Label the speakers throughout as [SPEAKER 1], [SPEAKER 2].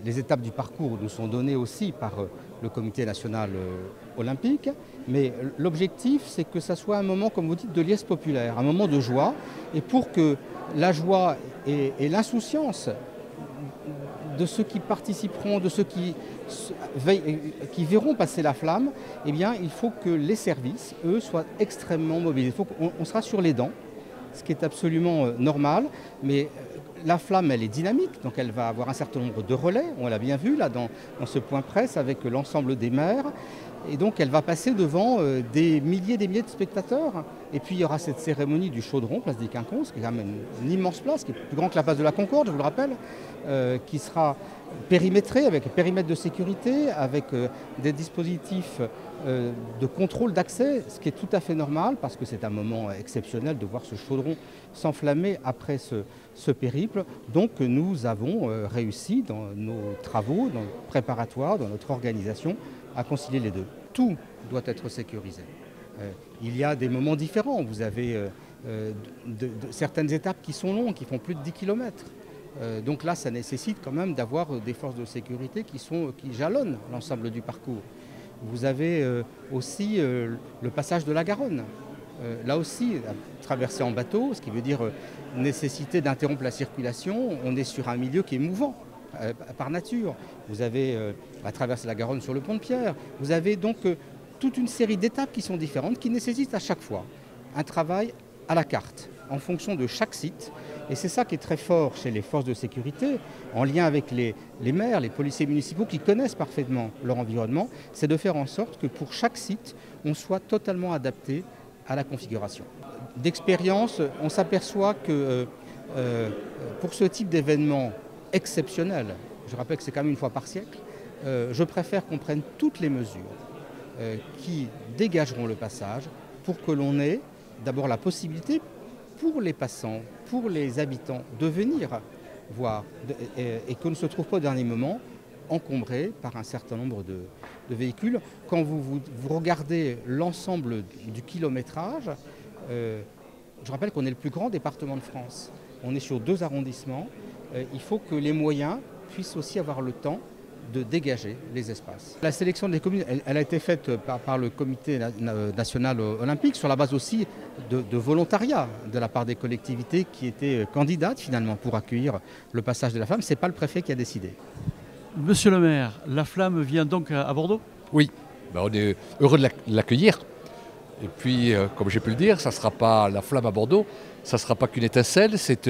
[SPEAKER 1] Les étapes du parcours nous sont données aussi par le comité national olympique, mais l'objectif c'est que ça soit un moment, comme vous dites, de liesse populaire, un moment de joie, et pour que la joie et l'insouciance de ceux qui participeront, de ceux qui verront passer la flamme, eh bien, il faut que les services, eux, soient extrêmement mobiles. Il faut qu'on sera sur les dents, ce qui est absolument normal, mais la flamme, elle est dynamique, donc elle va avoir un certain nombre de relais, on l'a bien vu là dans ce point presse avec l'ensemble des maires, et donc elle va passer devant des milliers de spectateurs. Et puis il y aura cette cérémonie du chaudron, place des Quinconces, qui est quand même une immense place, qui est plus grande que la place de la Concorde, je vous le rappelle, qui sera périmétrée avec périmètre de sécurité, avec des dispositifs de contrôle d'accès, ce qui est tout à fait normal, parce que c'est un moment exceptionnel de voir ce chaudron s'enflammer après ce périple. Donc nous avons réussi dans nos travaux, dans nos préparatoires, dans notre organisation, à concilier les deux. Tout doit être sécurisé. Il y a des moments différents. Vous avez certaines étapes qui sont longues, qui font plus de 10 km. Donc là, ça nécessite quand même d'avoir des forces de sécurité qui jalonnent l'ensemble du parcours. Vous avez aussi le passage de la Garonne. Là aussi, traversé en bateau, ce qui veut dire nécessité d'interrompre la circulation. On est sur un milieu qui est mouvant par nature. Vous avez la traversée de la Garonne sur le pont de Pierre. Vous avez donc toute une série d'étapes qui sont différentes, qui nécessitent à chaque fois un travail à la carte, en fonction de chaque site. Et c'est ça qui est très fort chez les forces de sécurité, en lien avec les maires, les policiers municipaux qui connaissent parfaitement leur environnement, c'est de faire en sorte que pour chaque site, on soit totalement adapté à la configuration. D'expérience, on s'aperçoit que pour ce type d'événement exceptionnel, je rappelle que c'est quand même une fois par siècle, je préfère qu'on prenne toutes les mesures qui dégageront le passage pour que l'on ait d'abord la possibilité pour les passants, pour les habitants, de venir voir et qu'on ne se trouve pas au dernier moment encombré par un certain nombre de véhicules. Quand vous regardez l'ensemble du kilométrage, je rappelle qu'on est le plus grand département de France. On est sur 2 arrondissements. Il faut que les moyens puissent aussi avoir le temps de dégager les espaces. La sélection des communes, elle a été faite par le comité national olympique sur la base aussi de volontariat de la part des collectivités qui étaient candidates finalement pour accueillir le passage de la flamme. Ce n'est pas le préfet qui a décidé.
[SPEAKER 2] Monsieur le maire, la flamme vient donc à Bordeaux?
[SPEAKER 3] Oui, on est heureux de l'accueillir. Et puis, comme j'ai pu le dire, ça ne sera pas la flamme à Bordeaux, ça ne sera pas qu'une étincelle, c'est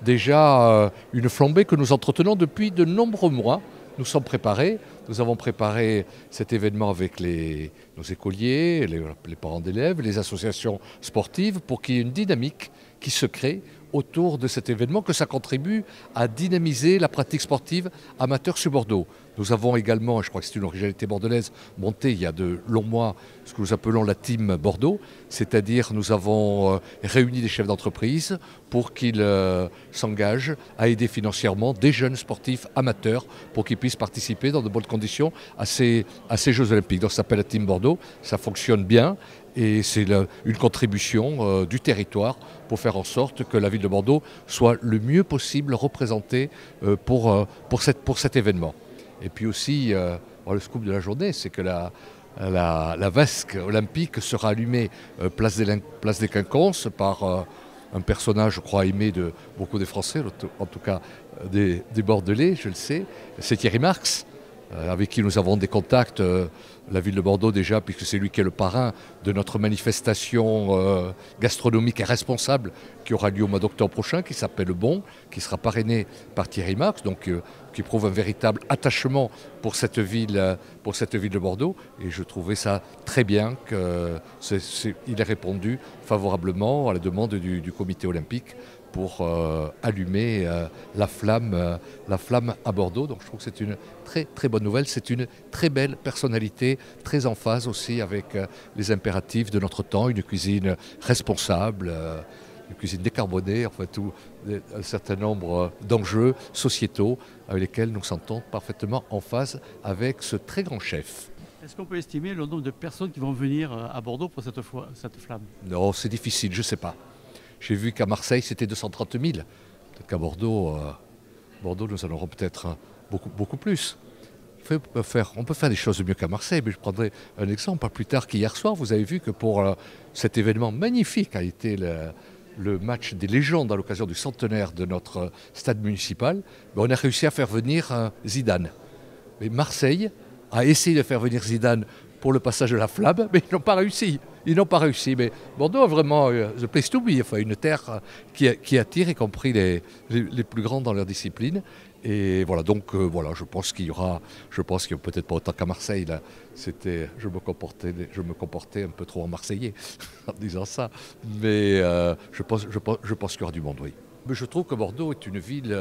[SPEAKER 3] déjà une flambée que nous entretenons depuis de nombreux mois. Nous sommes préparés, nous avons préparé cet événement avec nos écoliers, les parents d'élèves, les associations sportives pour qu'il y ait une dynamique qui se crée autour de cet événement, que ça contribue à dynamiser la pratique sportive amateur sur Bordeaux. Nous avons également, je crois que c'est une originalité bordelaise, monté il y a de longs mois ce que nous appelons la Team Bordeaux, c'est-à-dire nous avons réuni des chefs d'entreprise pour qu'ils s'engagent à aider financièrement des jeunes sportifs amateurs pour qu'ils puissent participer dans de bonnes conditions à ces Jeux Olympiques. Donc ça s'appelle la Team Bordeaux, ça fonctionne bien. Et c'est une contribution du territoire pour faire en sorte que la ville de Bordeaux soit le mieux possible représentée pour cet événement. Et puis aussi, le scoop de la journée, c'est que la vasque olympique sera allumée place des Quinconces par un personnage, je crois, aimé de beaucoup des Français, en tout cas des Bordelais, je le sais, c'est Thierry Marx. Avec qui nous avons des contacts, la ville de Bordeaux déjà, puisque c'est lui qui est le parrain de notre manifestation gastronomique et responsable qui aura lieu au mois d'octobre prochain, qui s'appelle Le Bon, qui sera parrainé par Thierry Marx, donc qui prouve un véritable attachement pour cette ville de Bordeaux. Et je trouvais ça très bien qu'il ait répondu favorablement à la demande du comité olympique pour allumer la flamme à Bordeaux. Donc je trouve que c'est une très très bonne nouvelle. C'est une très belle personnalité, très en phase aussi avec les impératifs de notre temps, une cuisine responsable, une cuisine décarbonée, enfin un certain nombre d'enjeux sociétaux avec lesquels nous sentons parfaitement en phase avec ce très grand chef.
[SPEAKER 2] Est-ce qu'on peut estimer le nombre de personnes qui vont venir à Bordeaux pour cette flamme?
[SPEAKER 3] Non, c'est difficile, je ne sais pas. J'ai vu qu'à Marseille, c'était 230 000. Peut-être qu'à Bordeaux, Bordeaux, nous en aurons peut-être beaucoup plus. On peut faire des choses mieux qu'à Marseille, mais je prendrai un exemple. Pas plus tard qu'hier soir, vous avez vu que pour cet événement magnifique a été le match des légendes à l'occasion du centenaire de notre stade municipal, on a réussi à faire venir Zidane. Mais Marseille a essayé de faire venir Zidane pour le passage de la flamme, mais ils n'ont pas réussi. Mais Bordeaux a vraiment the place to be, enfin, une terre qui attire, y compris les plus grands dans leur discipline. Et voilà, donc je pense qu'il y aura peut-être pas autant qu'à Marseille. Là, je me comportais un peu trop en marseillais en disant ça. Mais je pense qu'il y aura du monde, oui. Mais je trouve que Bordeaux est une ville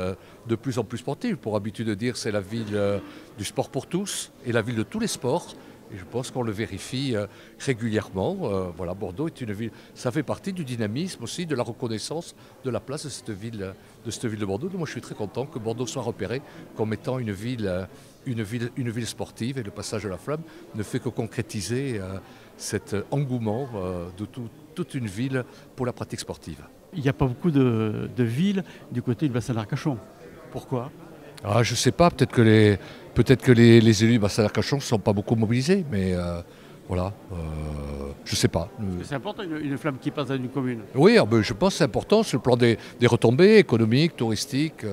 [SPEAKER 3] de plus en plus sportive. Pour habitude de dire, c'est la ville du sport pour tous et la ville de tous les sports. Et je pense qu'on le vérifie régulièrement. Bordeaux est une ville, ça fait partie du dynamisme aussi, de la reconnaissance de la place de cette ville de Bordeaux. Donc moi je suis très content que Bordeaux soit repéré comme étant une ville sportive, et le passage de la flamme ne fait que concrétiser cet engouement de toute une ville pour la pratique sportive.
[SPEAKER 2] Il n'y a pas beaucoup de villes du côté du bassin d'Arcachon. Pourquoi ?
[SPEAKER 3] Je ne sais pas, peut-être que les élus du bassin d'Arcachon ne sont pas beaucoup mobilisés, mais je ne sais pas.
[SPEAKER 2] C'est important une flamme qui passe dans une commune.
[SPEAKER 3] Oui, je pense que c'est important sur le plan des retombées économiques, touristiques.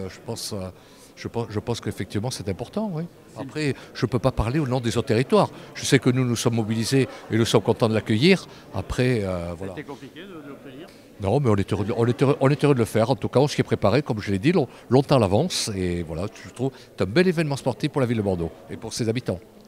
[SPEAKER 3] Je pense qu'effectivement c'est important, oui. Après, je ne peux pas parler au nom des autres territoires. Je sais que nous sommes mobilisés et nous sommes contents de l'accueillir. Après, voilà.
[SPEAKER 2] C'était compliqué de l'obtenir ?
[SPEAKER 3] Non, mais on est heureux de le faire. En tout cas, on s'y est préparé, comme je l'ai dit, longtemps à l'avance. Et voilà, je trouve que c'est un bel événement sportif pour la ville de Bordeaux et pour ses habitants.